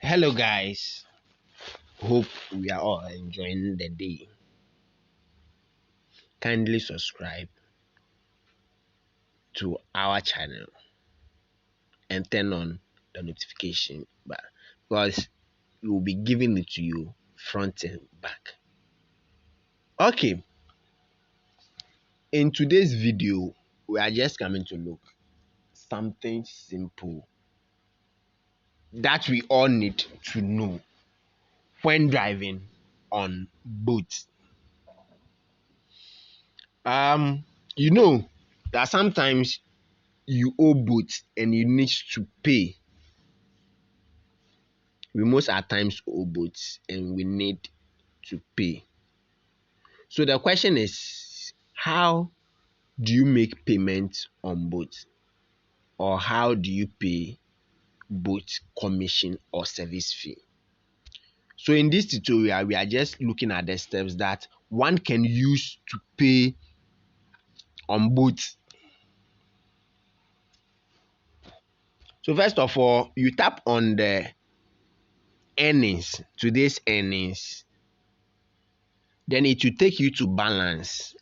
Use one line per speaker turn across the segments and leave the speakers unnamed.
Hello, guys. Hope we are all enjoying the day. Kindly subscribe to our channel and turn on the notification bar because we will be giving it to you front and back. Okay, in today's video, we are just coming to look something simple that we all need to know when driving on boats. Um, you know that sometimes you owe boats and you need to pay. We most at times owe boats and we need to pay. So the question is, how do you make payments on boats, or how do you pay boat commission or service fee? So in this tutorial, we are just looking at the steps that one can use to pay on boats. So first of all, you tap on the earnings, today's earnings. Then it will take you to balance.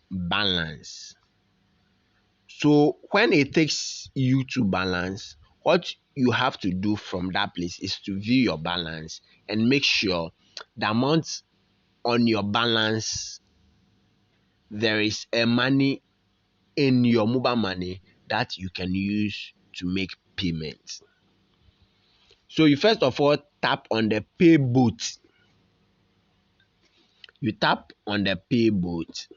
So when it takes you to balance, what you have to do from that place is to view your balance and make sure the amount on your balance, there is a money in your mobile money that you can use to make payments. So you first of all tap on the pay boat. You tap on the pay boat.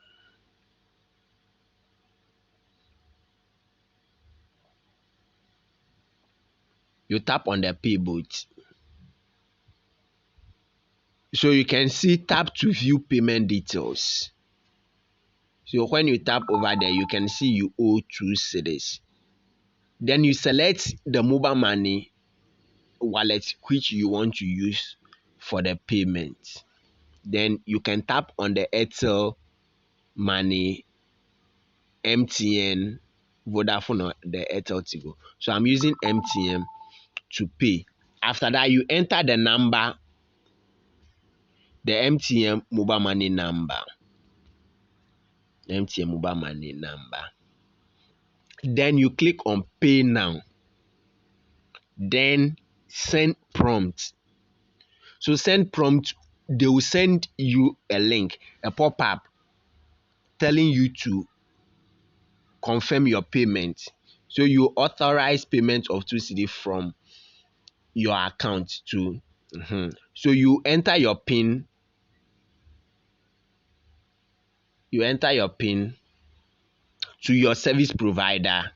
You tap on the pay boat. So you can see tap to view payment details. So when you tap over there, you can see you owe 2 cedis. Then you select the mobile money wallet which you want to use for the payment. Then you can tap on the Airtel money, MTN, Vodafone, or the Airtel Tigo. So I'm using MTN to pay. After that, you enter the number, the MTN mobile money number. MTN mobile money number. Then you click on pay now. Then send prompt. So send prompt, they will send you a link, a pop-up telling you to confirm your payment. So you authorize payment of 2 cedi from your account to So you enter your PIN. You enter your PIN to your service provider.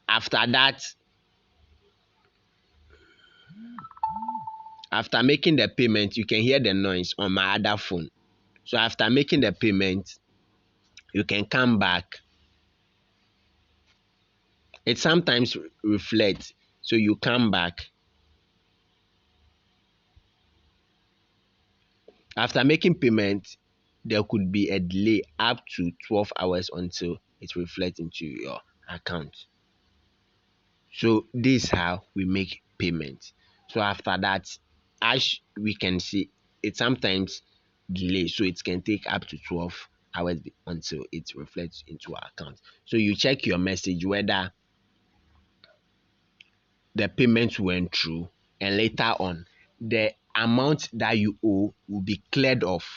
After that, after making the payment, you can hear the noise on my other phone. So after making the payment, you can come back. It sometimes reflects. So you come back. After making payment, there could be a delay up to 12 hours until it reflects into your account. So this is how we make payment. So after that, as we can see, it sometimes delays. So it can take up to 12 hours until it reflects into our account. So you check your message whether the payment went through, and later on the amount that you owe will be cleared off.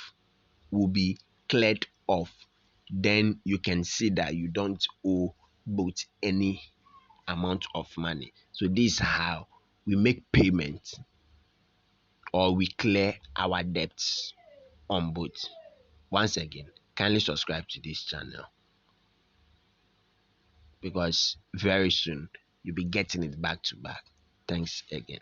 Then you can see that you don't owe both any amount of money. So this is how we make payment, or we clear our debts on both. Once again, kindly subscribe to this channel because very soon you'll be getting it back to back. Thanks again.